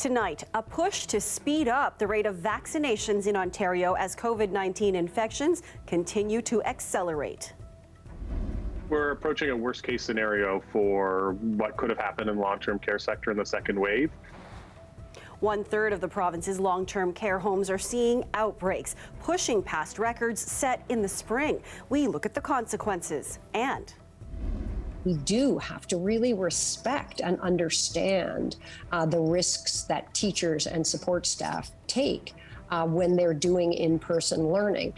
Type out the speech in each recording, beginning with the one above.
Tonight, a push to speed up the rate of vaccinations in Ontario as COVID-19 infections continue to accelerate. We're approaching a worst case scenario for what could have happened in the long-term care sector in the second wave. 1/3 of the province's long-term care homes are seeing outbreaks, pushing past records set in the spring. We look at the consequences and we do have to really respect and understand the risks that teachers and support staff take when they're doing in-person learning.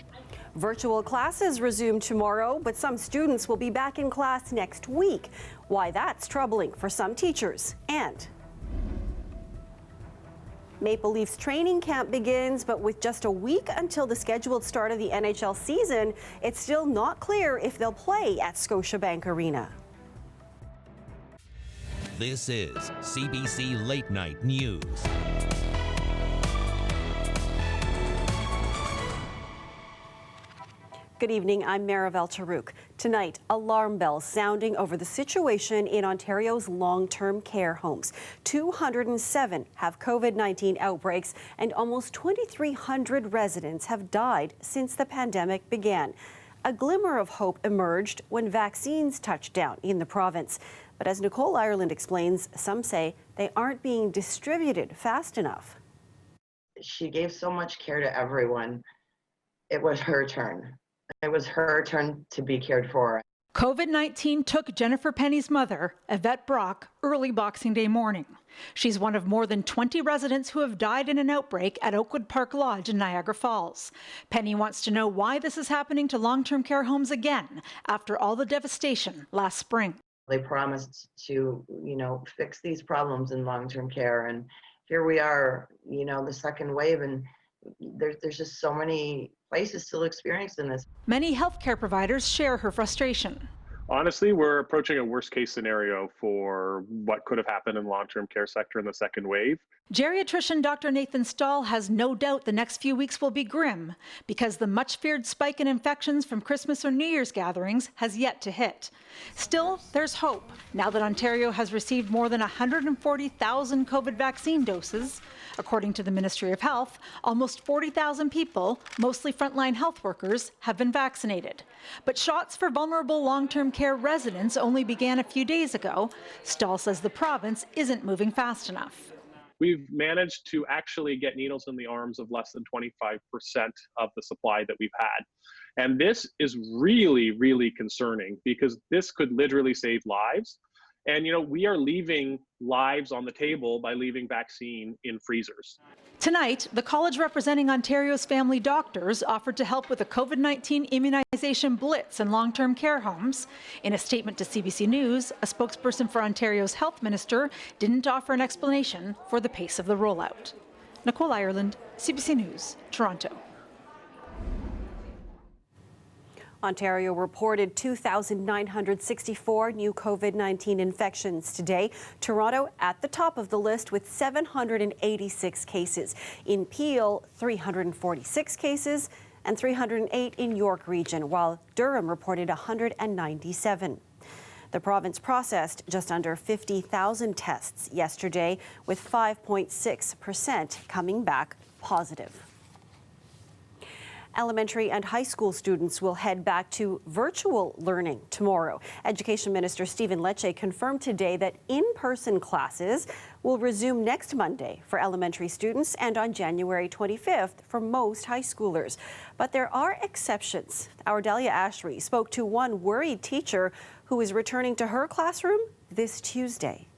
Virtual classes resume tomorrow, but some students will be back in class next week. Why that's troubling for some teachers. And Maple Leafs training camp begins, but with just a week until the scheduled start of the NHL season, it's still not clear if they'll play at Scotiabank Arena. This is CBC Late Night News. Good evening, I'm Marivel Tarouk. Tonight, alarm bells sounding over the situation in Ontario's long-term care homes. 207 have COVID-19 outbreaks and almost 2,300 residents have died since the pandemic began. A glimmer of hope emerged when vaccines touched down in the province. But as Nicole Ireland explains, some say they aren't being distributed fast enough. She gave so much care to everyone. It was her turn. It was her turn to be cared for. COVID-19 took Jennifer Penny's mother, Yvette Brock, early Boxing Day morning. She's one of more than 20 residents who have died in an outbreak at Oakwood Park Lodge in Niagara Falls. Penny wants to know why this is happening to long-term care homes again after all the devastation last spring. They promised to, fix these problems in long-term care. And here we are, the second wave, and there's just so many places still experiencing this. Many healthcare providers share her frustration. Honestly, we're approaching a worst case scenario for what could have happened in the long-term care sector in the second wave. Geriatrician Dr. Nathan Stahl has no doubt the next few weeks will be grim because the much-feared spike in infections from Christmas or New Year's gatherings has yet to hit. Still, there's hope now that Ontario has received more than 140,000 COVID vaccine doses. According to the Ministry of Health, almost 40,000 people, mostly frontline health workers, have been vaccinated. But shots for vulnerable long-term care residents only began a few days ago. Stahl says the province isn't moving fast enough. We've managed to actually get needles in the arms of less than 25% of the supply that we've had. And this is really, really concerning because this could literally save lives. And, we are leaving lives on the table by leaving vaccine in freezers. Tonight, the college representing Ontario's family doctors offered to help with a COVID-19 immunization blitz in long-term care homes. In a statement to CBC News, a spokesperson for Ontario's health minister didn't offer an explanation for the pace of the rollout. Nicole Ireland, CBC News, Toronto. Ontario reported 2,964 new COVID-19 infections today. Toronto at the top of the list with 786 cases. In Peel, 346 cases and 308 in York Region, while Durham reported 197. The province processed just under 50,000 tests yesterday, with 5.6% coming back positive. Elementary and high school students will head back to virtual learning tomorrow. Education Minister Stephen Lecce confirmed today that in-person classes will resume next Monday for elementary students and on January 25th for most high schoolers. But there are exceptions. Our Delia Ashry spoke to one worried teacher who is returning to her classroom this Tuesday.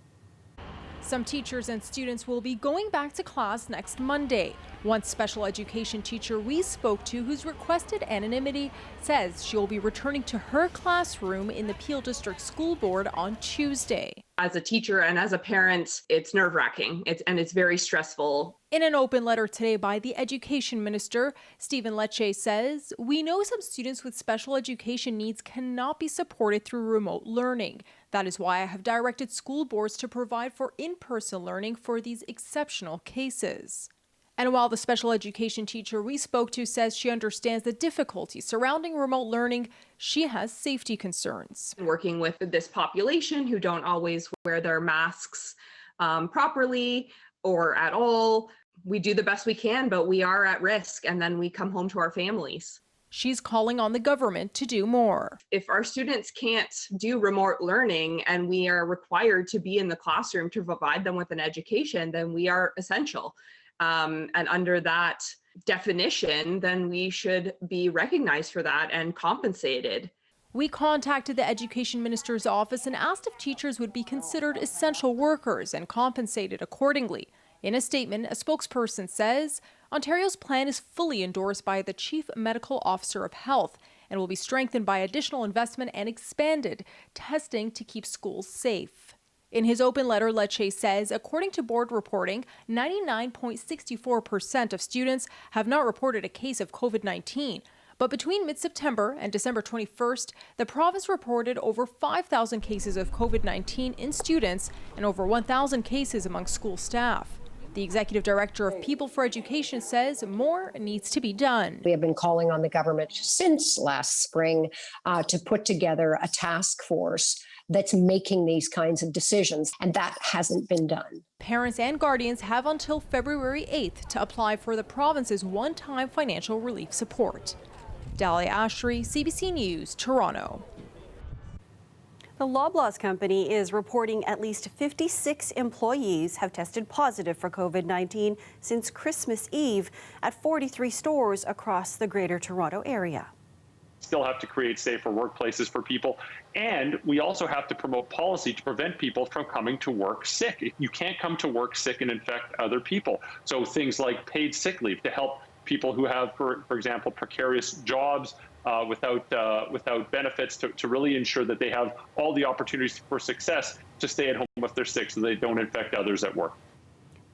Some teachers and students will be going back to class next Monday. One special education teacher we spoke to, who's requested anonymity, says she'll be returning to her classroom in the Peel District School Board on Tuesday. As a teacher and as a parent, it's nerve-wracking and it's very stressful. In an open letter today by the Education Minister, Stephen Lecce says, "We know some students with special education needs cannot be supported through remote learning. That is why I have directed school boards to provide for in-person learning for these exceptional cases." And while the special education teacher we spoke to says she understands the difficulties surrounding remote learning, she has safety concerns. Working with this population who don't always wear their masks properly, or at all. We do the best we can, but we are at risk, and then we come home to our families. She's calling on the government to do more. If our students can't do remote learning and we are required to be in the classroom to provide them with an education, then we are essential. And under that definition, then we should be recognized for that and compensated. We contacted the education minister's office and asked if teachers would be considered essential workers and compensated accordingly. In a statement, a spokesperson says Ontario's plan is fully endorsed by the Chief Medical Officer of Health and will be strengthened by additional investment and expanded testing to keep schools safe. In his open letter, Lecce says, according to board reporting, 99.64% of students have not reported a case of COVID-19. But between mid-September and December 21st, the province reported over 5,000 cases of COVID-19 in students and over 1,000 cases among school staff. The executive director of People for Education says more needs to be done. We have been calling on the government since last spring to put together a task force that's making these kinds of decisions, and that hasn't been done. Parents and guardians have until February 8th to apply for the province's one-time financial relief support. Dahlia Ashry, CBC News, Toronto. The Loblaws company is reporting at least 56 employees have tested positive for COVID-19 since Christmas Eve at 43 stores across the Greater Toronto area. Still have to create safer workplaces for people. And we also have to promote policy to prevent people from coming to work sick. You can't come to work sick and infect other people. So things like paid sick leave to help people who have, for example, precarious jobs without benefits to really ensure that they have all the opportunities for success to stay at home if they're sick so they don't infect others at work.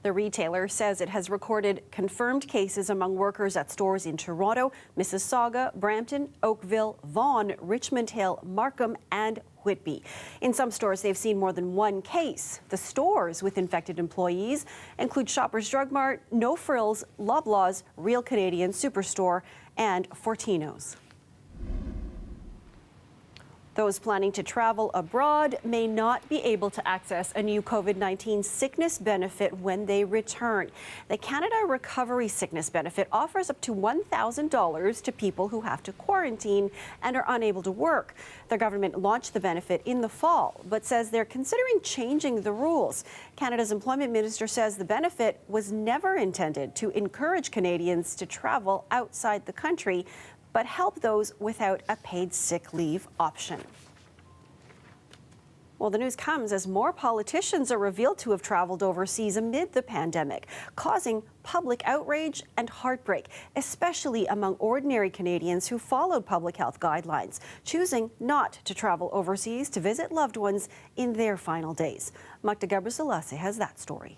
The retailer says it has recorded confirmed cases among workers at stores in Toronto, Mississauga, Brampton, Oakville, Vaughan, Richmond Hill, Markham, and Whitby. In some stores, they've seen more than one case. The stores with infected employees include Shoppers Drug Mart, No Frills, Loblaws, Real Canadian Superstore, and Fortino's. Those planning to travel abroad may not be able to access a new COVID-19 sickness benefit when they return. The Canada Recovery Sickness Benefit offers up to $1,000 to people who have to quarantine and are unable to work. The government launched the benefit in the fall, but says they're considering changing the rules. Canada's employment minister says the benefit was never intended to encourage Canadians to travel outside the country, but help those without a paid sick leave option. Well, the news comes as more politicians are revealed to have traveled overseas amid the pandemic, causing public outrage and heartbreak, especially among ordinary Canadians who followed public health guidelines, choosing not to travel overseas to visit loved ones in their final days. Magda Gabriselase has that story.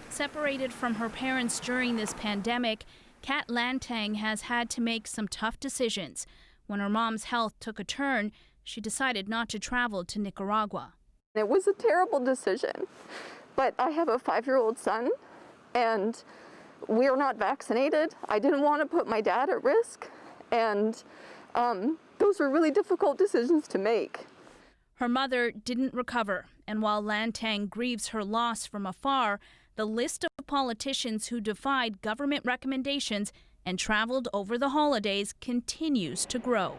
Separated from her parents during this pandemic, Kat Lantang has had to make some tough decisions. When her mom's health took a turn, she decided not to travel to Nicaragua. It was a terrible decision, but I have a 5-year-old son and we're not vaccinated. I didn't want to put my dad at risk, and those were really difficult decisions to make. Her mother didn't recover, and while Lantang grieves her loss from afar, the list of politicians who defied government recommendations and traveled over the holidays continues to grow.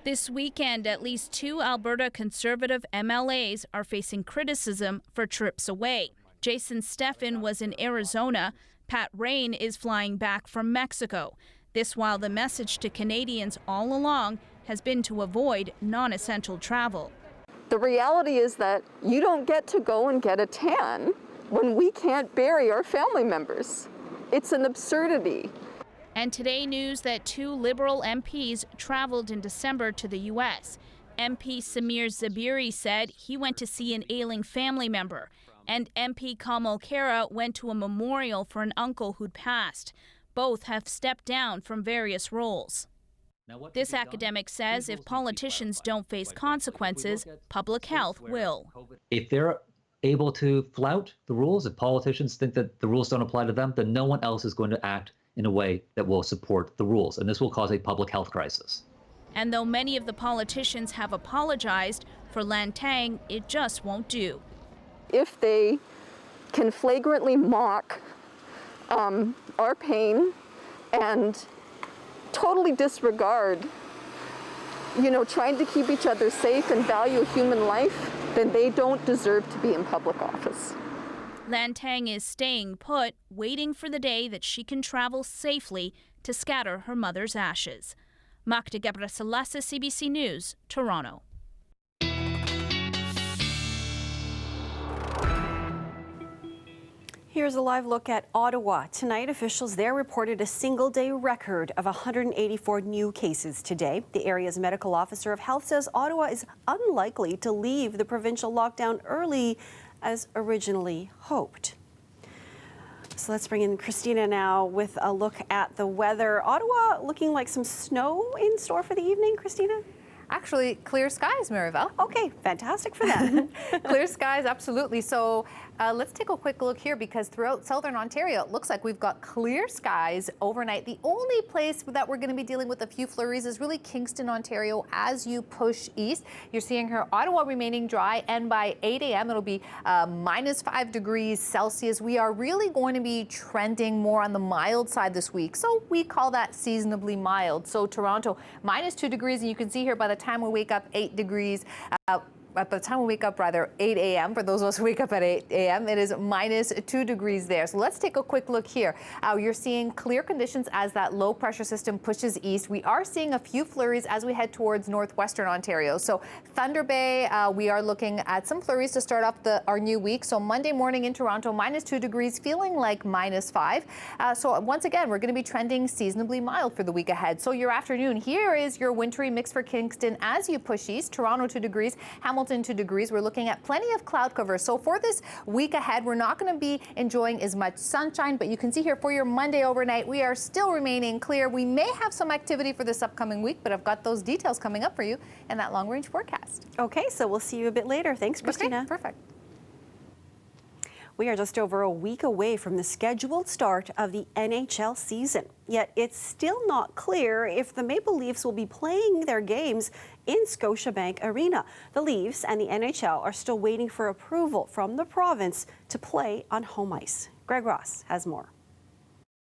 This weekend, at least 2 Alberta Conservative MLAs are facing criticism for trips away. Jason Steffen was in Arizona. Pat Rain is flying back from Mexico. This while the message to Canadians all along has been to avoid non-essential travel. The reality is that you don't get to go and get a tan when we can't bury our family members. It's an absurdity. And today news that 2 Liberal MPs traveled in December to the U.S. MP Samir Zabiri said he went to see an ailing family member, and MP Kamal Khera went to a memorial for an uncle who'd passed. Both have stepped down from various roles. This academic says if politicians don't face consequences, public health will. If they're able to flout the rules, if politicians think that the rules don't apply to them, then no one else is going to act in a way that will support the rules, and this will cause a public health crisis. And though many of the politicians have apologized, for Lantang, it just won't do. if they can flagrantly mock our pain and totally disregard, trying to keep each other safe and value human life, then they don't deserve to be in public office. Lantang is staying put, waiting for the day that she can travel safely to scatter her mother's ashes. Magda Gebrselassie, CBC News, Toronto. Here's a live look at Ottawa. Tonight, officials there reported a single-day record of 184 new cases today. The area's medical officer of health says Ottawa is unlikely to leave the provincial lockdown early as originally hoped. So let's bring in Christina now with a look at the weather. Ottawa looking like some snow in store for the evening, Christina? Actually, clear skies, Maribel. Okay, fantastic for them. Clear skies, absolutely. So let's take a quick look here, because throughout southern Ontario, it looks like we've got clear skies overnight. The only place that we're going to be dealing with a few flurries is really Kingston, Ontario, as you push east. You're seeing here Ottawa remaining dry, and by 8 a.m. it'll be -5 degrees Celsius. We are really going to be trending more on the mild side this week, so we call that seasonably mild. So Toronto, -2 degrees, and you can see here by the time we wake up 8 degrees. By the time we wake up, 8 a.m., for those of us who wake up at 8 a.m., it is -2 degrees there. So let's take a quick look here. You're seeing clear conditions as that low pressure system pushes east. We are seeing a few flurries as we head towards northwestern Ontario. So Thunder Bay, we are looking at some flurries to start off our new week. So Monday morning in Toronto, -2 degrees, feeling like -5. So once again, we're going to be trending seasonably mild for the week ahead. So your afternoon, here is your wintry mix for Kingston as you push east. Toronto 2 degrees, Hamilton 2 degrees. We're looking at plenty of cloud cover. So for this week ahead, we're not going to be enjoying as much sunshine, but you can see here for your Monday overnight, we are still remaining clear. We may have some activity for this upcoming week, but I've got those details coming up for you in that long range forecast. Okay, so we'll see you a bit later. Thanks, Christina. Okay, perfect. We are just over a week away from the scheduled start of the NHL season. Yet it's still not clear if the Maple Leafs will be playing their games in Scotiabank Arena. The Leafs and the NHL are still waiting for approval from the province to play on home ice. Greg Ross has more.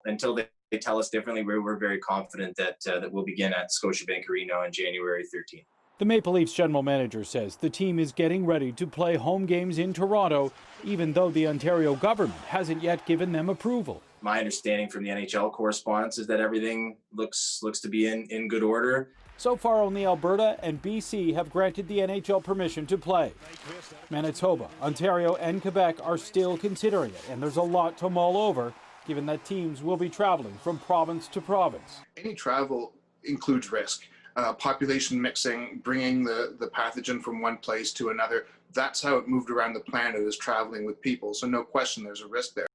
Until they tell us differently, we're very confident that we'll begin at Scotiabank Arena on January 13th. The Maple Leafs general manager says the team is getting ready to play home games in Toronto, even though the Ontario government hasn't yet given them approval. My understanding from the NHL correspondence is that everything looks to be in good order. So far, only Alberta and BC have granted the NHL permission to play. Manitoba, Ontario, and Quebec are still considering it, and there's a lot to mull over, given that teams will be traveling from province to province. Any travel includes risk. Population mixing, bringing the pathogen from one place to another. That's how it moved around the planet, is traveling with people. So no question there's a risk there.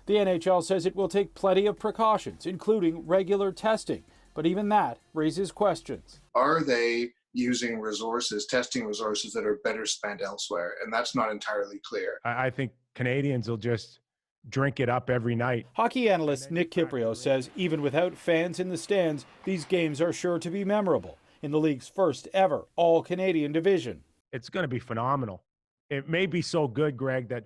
The NHL says it will take plenty of precautions, including regular testing. But even that raises questions. Are they using testing resources that are better spent elsewhere? And that's not entirely clear. I think Canadians will just drink it up every night. Hockey analyst Nick Kiprio says even without fans in the stands, these games are sure to be memorable in the league's first ever all-Canadian division. It's going to be phenomenal. It may be so good, Greg, that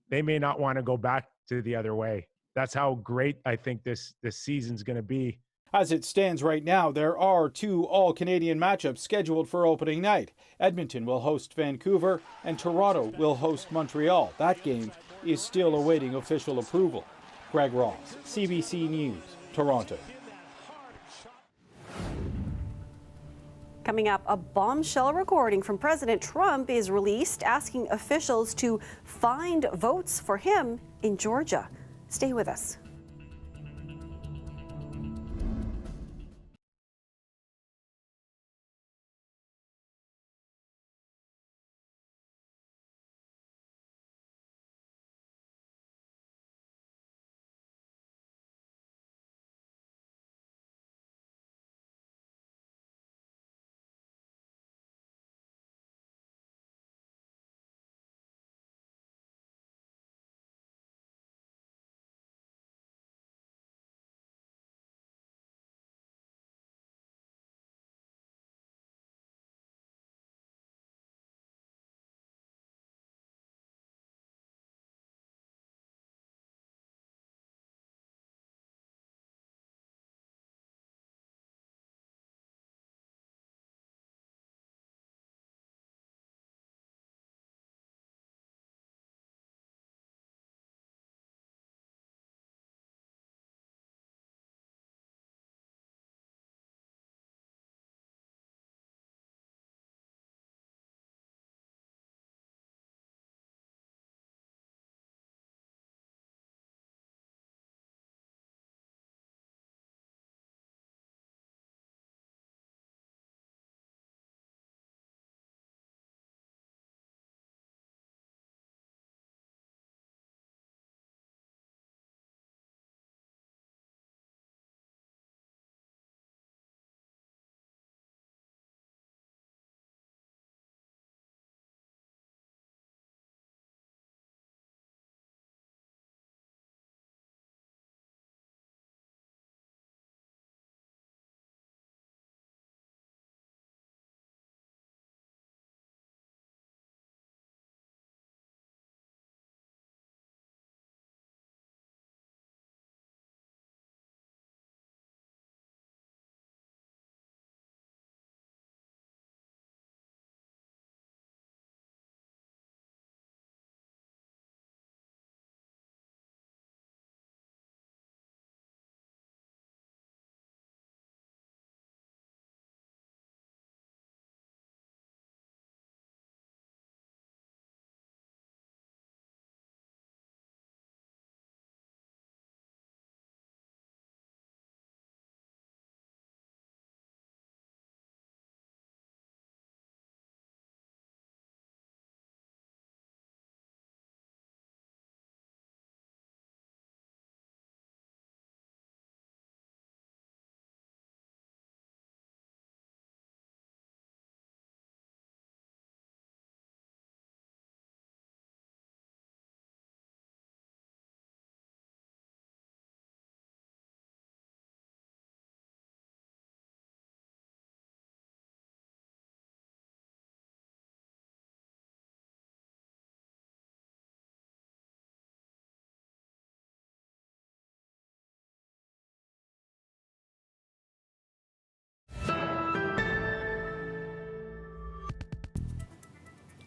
they may not want to go back to the other way. That's how great I think this season's going to be. As it stands right now, there are 2 all-Canadian matchups scheduled for opening night. Edmonton will host Vancouver and Toronto will host Montreal. That game is still awaiting official approval. Greg Ross, CBC News, Toronto. Coming up, a bombshell recording from President Trump is released asking officials to find votes for him in Georgia. Stay with us.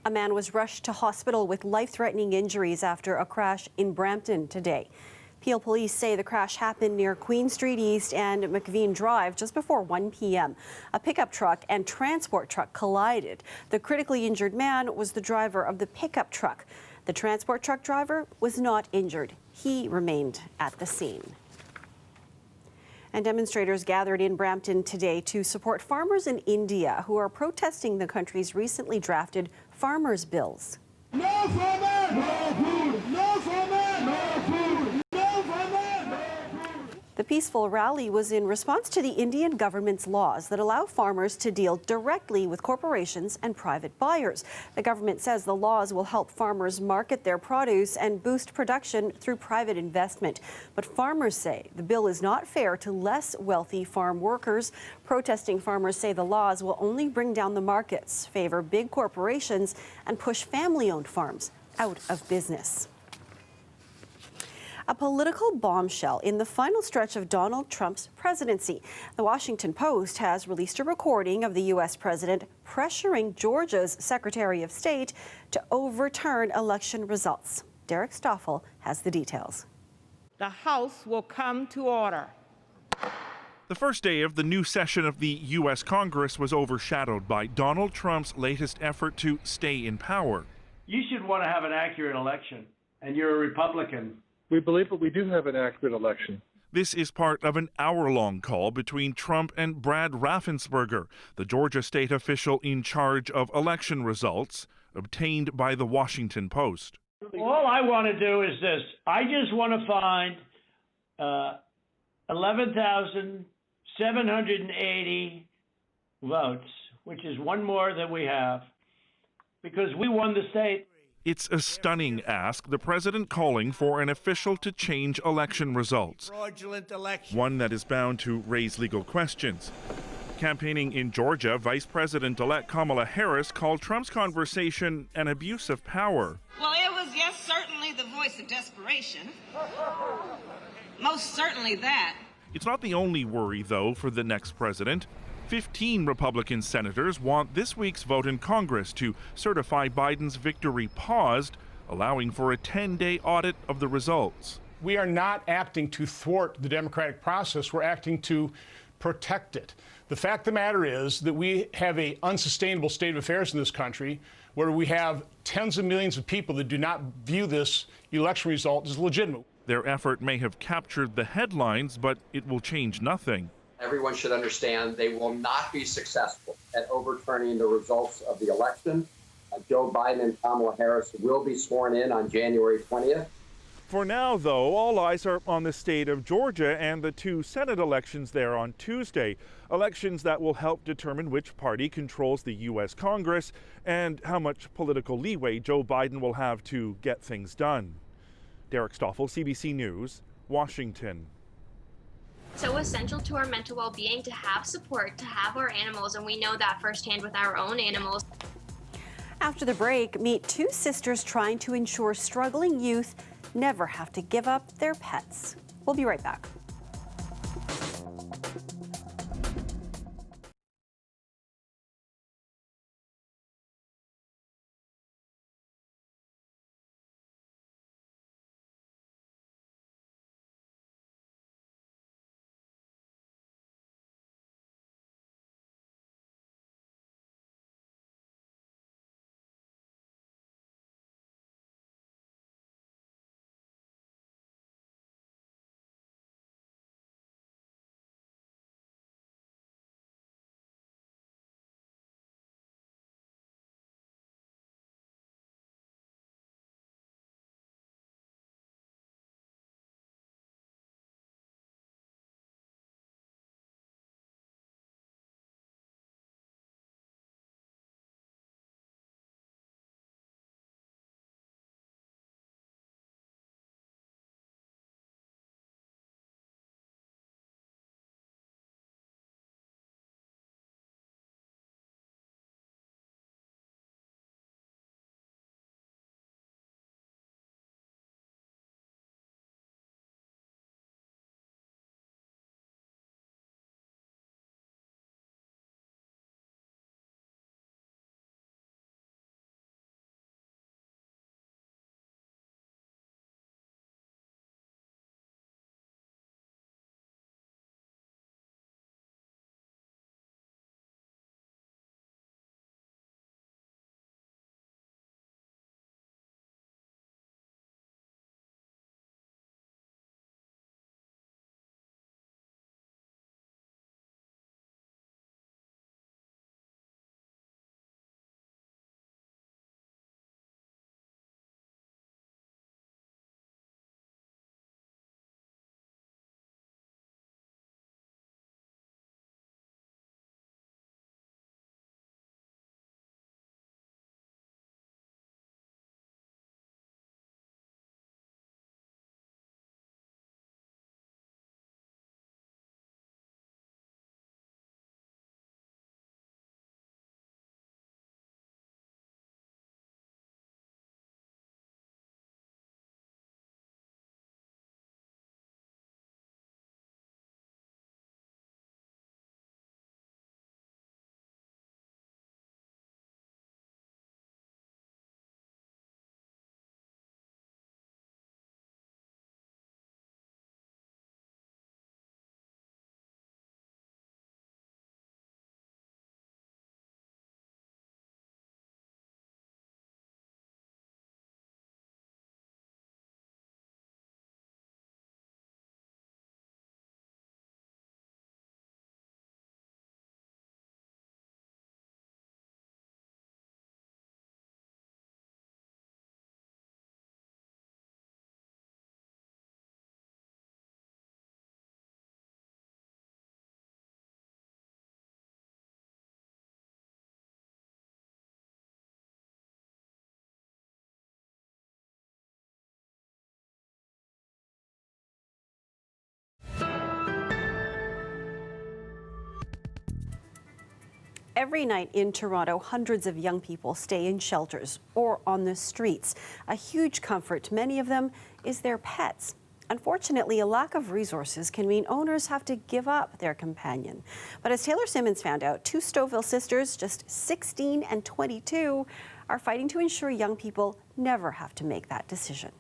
A man was rushed to hospital with life-threatening injuries after a crash in Brampton today. Peel police say the crash happened near Queen Street East and McVean Drive just before 1 p.m. A pickup truck and transport truck collided. The critically injured man was the driver of the pickup truck. The transport truck driver was not injured. He remained at the scene. And demonstrators gathered in Brampton today to support farmers in India who are protesting the country's recently drafted farmers' bills. No farmer, no food! No farmer, no food! No farmer, no food! The peaceful rally was in response to the Indian government's laws that allow farmers to deal directly with corporations and private buyers. The government says the laws will help farmers market their produce and boost production through private investment. But farmers say the bill is not fair to less wealthy farm workers. Protesting farmers say the laws will only bring down the markets, favor big corporations, and push family-owned farms out of business. A political bombshell in the final stretch of Donald Trump's presidency. The Washington Post has released a recording of the U.S. president pressuring Georgia's Secretary of State to overturn election results. Derek Stoffel has the details. The House will come to order. The first day of the new session of the U.S. Congress was overshadowed by Donald Trump's latest effort to stay in power. You should want to have an accurate election, and you're a Republican. We believe that we do have an accurate election. This is part of an hour-long call between Trump and Brad Raffensperger, the Georgia state official in charge of election results, obtained by the Washington Post. All I want to do is this. I just want to find 11,780 votes, which is one more than we have, because we won the state. It's a stunning ask, the president calling for an official to change election results. Fraudulent election. One that is bound to raise legal questions. Campaigning in Georgia, Vice President-elect Kamala Harris called Trump's conversation an abuse of power. Well, it was, yes, certainly the voice of desperation. Most certainly that. It's not the only worry, though, for the next president. 15 Republican senators want this week's vote in Congress to certify Biden's victory paused, allowing for a 10-day audit of the results. We are not acting to thwart the democratic process. We're acting to protect it. The fact of the matter is that we have an unsustainable state of affairs in this country where we have tens of millions of people that do not view this election result as legitimate. Their effort may have captured the headlines, but it will change nothing. Everyone should understand they will not be successful at overturning the results of the election. Joe Biden and Kamala Harris will be sworn in on January 20th. For now, though, all eyes are on the state of Georgia and the two Senate elections there on Tuesday. Elections that will help determine which party controls the U.S. Congress and how much political leeway Joe Biden will have to get things done. Derek Stoffel, CBC News, Washington. So essential to our mental well-being to have support, to have our animals, and we know that firsthand with our own animals. After the break, meet two sisters trying to ensure struggling youth never have to give up their pets. We'll be right back. Every night in Toronto, hundreds of young people stay in shelters or on the streets. A huge comfort to many of them is their pets. Unfortunately, a lack of resources can mean owners have to give up their companion. But as Taylor Simmons found out, two Stouffville sisters, just 16 and 22, are fighting to ensure young people never have to make that decision.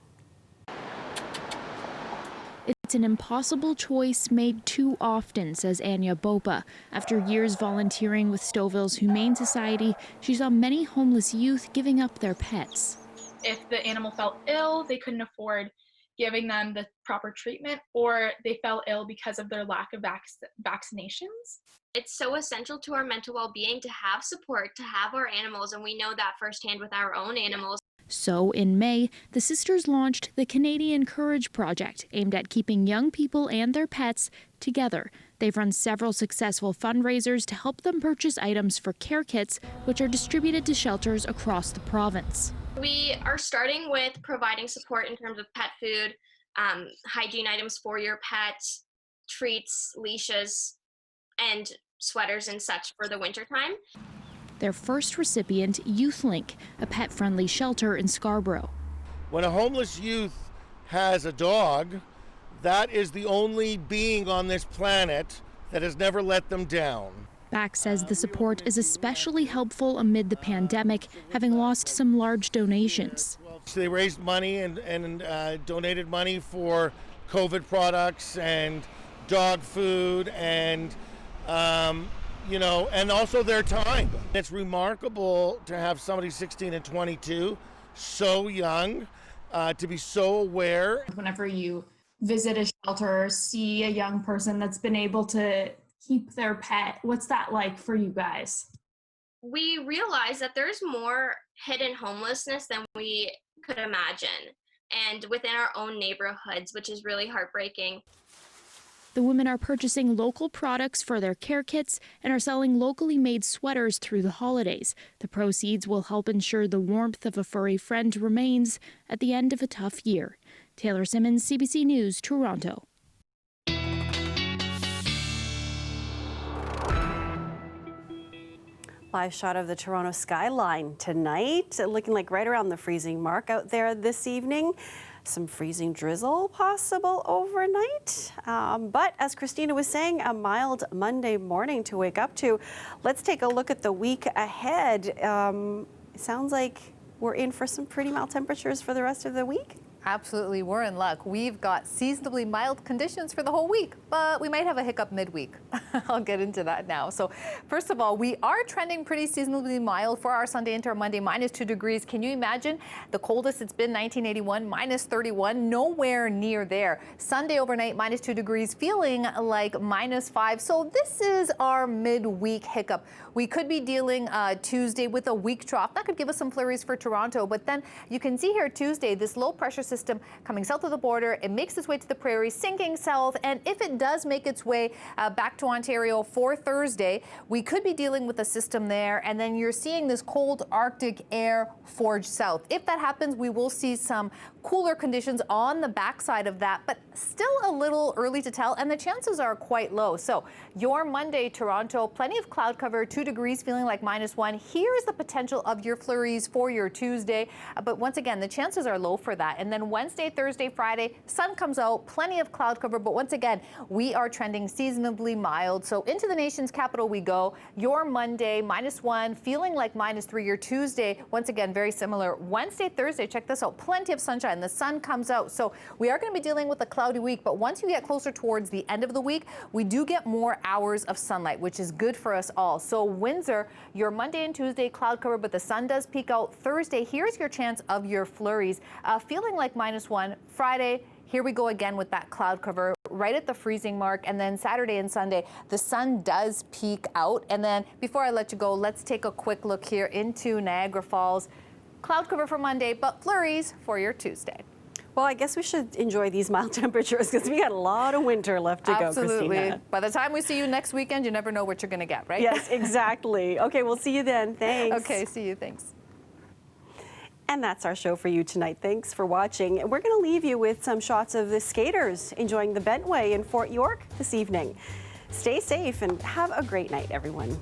It's an impossible choice made too often, says Anya Bopa. After years volunteering with Stouffville's Humane Society, she saw many homeless youth giving up their pets. If the animal felt ill, they couldn't afford giving them the proper treatment, or they fell ill because of their lack of vaccinations. It's so essential to our mental well-being to have support, to have our animals, and we know that firsthand with our own animals. So, in May, the sisters launched the Canadian Courage Project, aimed at keeping young people and their pets together. They've run several successful fundraisers to help them purchase items for care kits, which are distributed to shelters across the province. We are starting with providing support in terms of pet food, hygiene items for your pet, treats, leashes, and sweaters and such for the wintertime. Their first recipient, YouthLink, a pet-friendly shelter in Scarborough. When a homeless youth has a dog, that is the only being on this planet that has never let them down. Back says the support is especially helpful amid the pandemic, having lost some large donations. So they raised money and donated money for COVID products and dog food and and also their time. It's remarkable to have somebody 16 and 22, so young, to be so aware. Whenever you visit a shelter, see a young person that's been able to keep their pet, what's that like for you guys? We realize that there's more hidden homelessness than we could imagine, and within our own neighborhoods, which is really heartbreaking. The women are purchasing local products for their care kits and are selling locally made sweaters through the holidays. The proceeds will help ensure the warmth of a furry friend remains at the end of a tough year. Taylor Simmons, CBC News, Toronto. Live shot of the Toronto skyline tonight, looking like right around the freezing mark out there this evening. Some freezing drizzle possible overnight. But as Christina was saying, a mild Monday morning to wake up to. Let's take a look at the week ahead. It sounds like we're in for some pretty mild temperatures for the rest of the week. Absolutely, we're in luck. We've got seasonably mild conditions for the whole week, but we might have a hiccup midweek. I'll get into that now. So first of all, we are trending pretty seasonably mild for our Sunday into our Monday, -2 degrees. Can you imagine the coldest it's been, 1981, -31, nowhere near there. Sunday overnight, -2 degrees, feeling like -5. So this is our midweek hiccup. We could be dealing Tuesday with a weak trough. That could give us some flurries for Toronto, but then you can see here Tuesday, this low pressure system coming south of the border. It makes its way to the prairies, sinking south, and if it does make its way back to Ontario for Thursday, we could be dealing with a system there, and then you're seeing this cold Arctic air forge south. If that happens, we will see some cooler conditions on the backside of that, but still a little early to tell, and the chances are quite low. So your Monday, Toronto, plenty of cloud cover, 2 degrees, feeling like -1. Here's the potential of your flurries for your Tuesday, but once again, the chances are low for that. And then Wednesday, Thursday, Friday, sun comes out, plenty of cloud cover, but once again, we are trending seasonably mild. So into the nation's capital we go. Your Monday, -1, feeling like -3. Your Tuesday, once again, very similar. Wednesday, Thursday, check this out, plenty of sunshine. The sun comes out. So we are going to be dealing with a cloudy week, but once you get closer towards the end of the week, we do get more hours of sunlight, which is good for us all. So Windsor, your Monday and Tuesday, cloud cover, but the sun does peek out. Thursday, here's your chance of your flurries. Feeling like -1. Friday, here we go again with that cloud cover right at the freezing mark. And then Saturday and Sunday, the sun does peek out. And then before I let you go, let's take a quick look here into Niagara Falls. Cloud cover for Monday, but flurries for your Tuesday. Well, I guess we should enjoy these mild temperatures because we got a lot of winter left to go, Absolutely. Christina. By the time we see you next weekend, you never know what you're going to get, right? Yes, exactly. Okay, we'll see you then. Thanks. Okay, see you. Thanks. And that's our show for you tonight. Thanks for watching. We're going to leave you with some shots of the skaters enjoying the Bentway in Fort York this evening. Stay safe and have a great night, everyone.